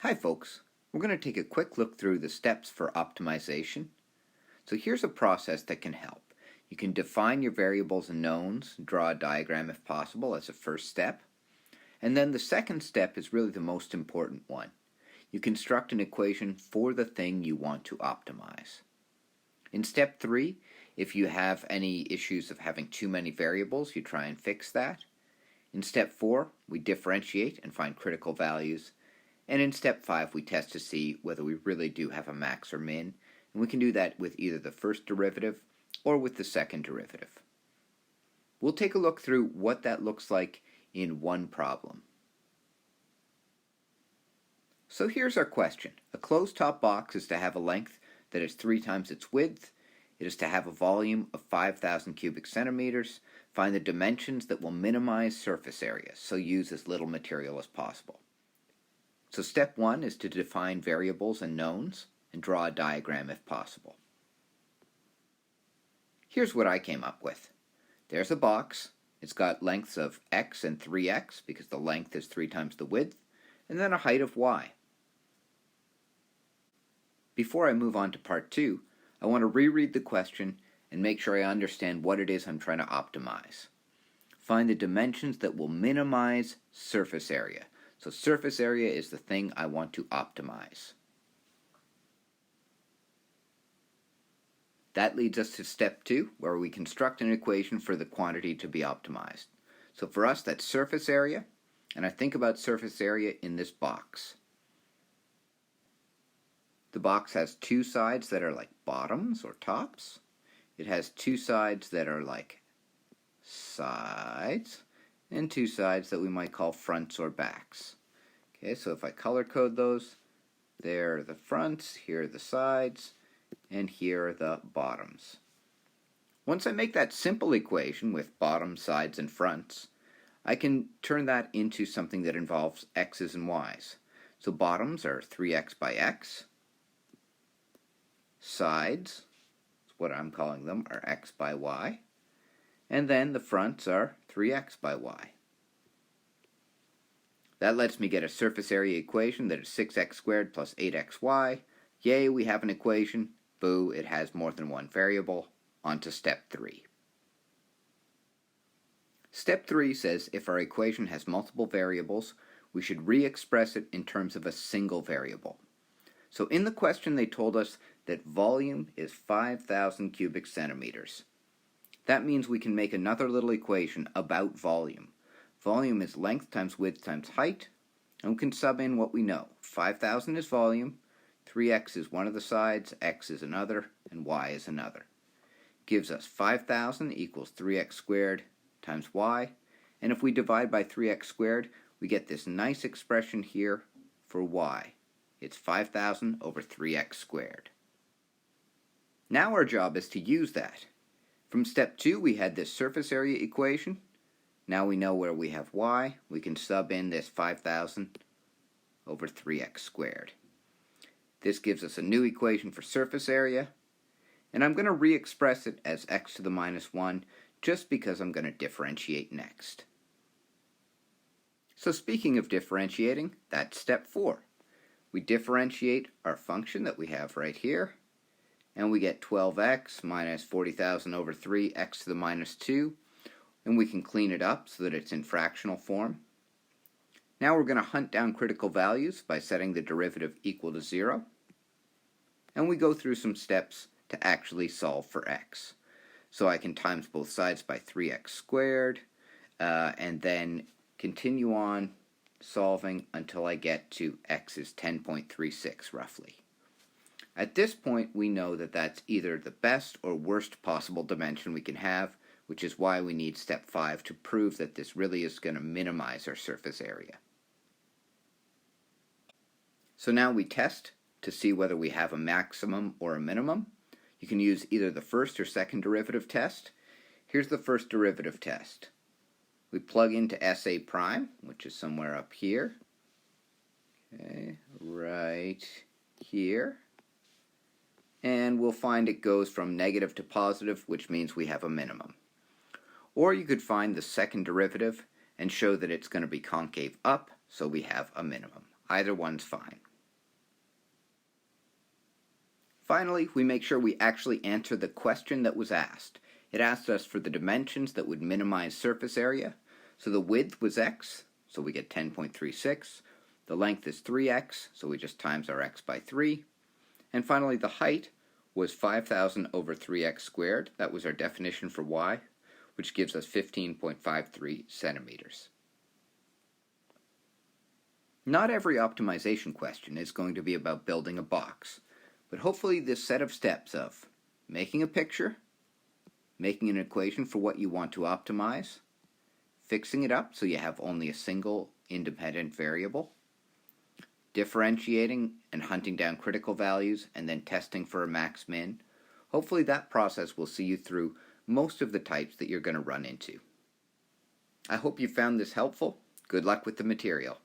Hi folks, we're going to take a quick look through the steps for optimization. So here's a process that can help. You can define your variables and knowns, draw a diagram if possible as a first step, and then the second step is really the most important one. You construct an equation for the thing you want to optimize. In step 3, if you have any issues of having too many variables, you try and fix that. In step 4, we differentiate and find critical values. And in step 5, we test to see whether we really do have a max or min, and we can do that with either the first derivative or with the second derivative. We'll take a look through what that looks like in one problem. So here's our question. A closed top box is to have a length that is 3 times its width. It is to have a volume of 5,000 cubic centimeters. Find the dimensions that will minimize surface area, so use as little material as possible. So step 1 is to define variables and knowns and draw a diagram if possible. Here's what I came up with. There's a box. It's got lengths of x and 3x because the length is 3 times the width, and then a height of y. Before I move on to part 2, I want to reread the question and make sure I understand what it is I'm trying to optimize. Find the dimensions that will minimize surface area. So surface area is the thing I want to optimize. That leads us to step 2, where we construct an equation for the quantity to be optimized. So for us, that's surface area, and I think about surface area in this box. The box has 2 sides that are like bottoms or tops. It has 2 sides that are like sides, and 2 sides that we might call fronts or backs. Okay, so if I color code those, there are the fronts, here are the sides, and here are the bottoms. Once I make that simple equation with bottoms, sides, and fronts, I can turn that into something that involves x's and y's. So bottoms are 3x by x. Sides, that's what I'm calling them, are x by y. And then the fronts are 3x by y. That lets me get a surface area equation that is 6x squared plus 8xy. Yay, we have an equation. Boo, it has more than one variable. On to step 3. Step 3 says if our equation has multiple variables, we should re-express it in terms of a single variable. So in the question they told us that volume is 5,000 cubic centimeters. That means we can make another little equation about volume. Volume is length times width times height, and we can sub in what we know. 5,000 is volume, 3x is one of the sides, x is another, and y is another. Gives us 5,000 equals 3x squared times y, and if we divide by 3x squared, we get this nice expression here for y. It's 5,000 over 3x squared. Now our job is to use that. From step 2, we had this surface area equation. Now we know where we have y. We can sub in this 5,000 over 3x squared. This gives us a new equation for surface area. And I'm going to re-express it as x to the minus 1 just because I'm going to differentiate next. So speaking of differentiating, that's step 4. We differentiate our function that we have right here, and we get 12x minus 40,000 over 3, x to the minus 2, and we can clean it up so that it's in fractional form. Now we're going to hunt down critical values by setting the derivative equal to 0, and we go through some steps to actually solve for x. So I can times both sides by 3x squared, and then continue on solving until I get to x is 10.36 roughly. At this point, we know that that's either the best or worst possible dimension we can have, which is why we need step 5 to prove that this really is going to minimize our surface area. So now we test to see whether we have a maximum or a minimum. You can use either the first or second derivative test. Here's the first derivative test. We plug into SA prime, which is somewhere up here. Okay, right here. And we'll find it goes from negative to positive, which means we have a minimum. Or you could find the second derivative and show that it's going to be concave up, so we have a minimum. Either one's fine. Finally, we make sure we actually answer the question that was asked. It asked us for the dimensions that would minimize surface area. So the width was x, so we get 10.36. The length is 3x, so we just times our x by 3. And finally, the height was 5,000 over 3x squared. That was our definition for y, which gives us 15.53 centimeters. Not every optimization question is going to be about building a box, but hopefully this set of steps of making a picture, making an equation for what you want to optimize, fixing it up so you have only a single independent variable, differentiating and hunting down critical values, and then testing for a max-min. Hopefully that process will see you through most of the types that you're going to run into. I hope you found this helpful. Good luck with the material.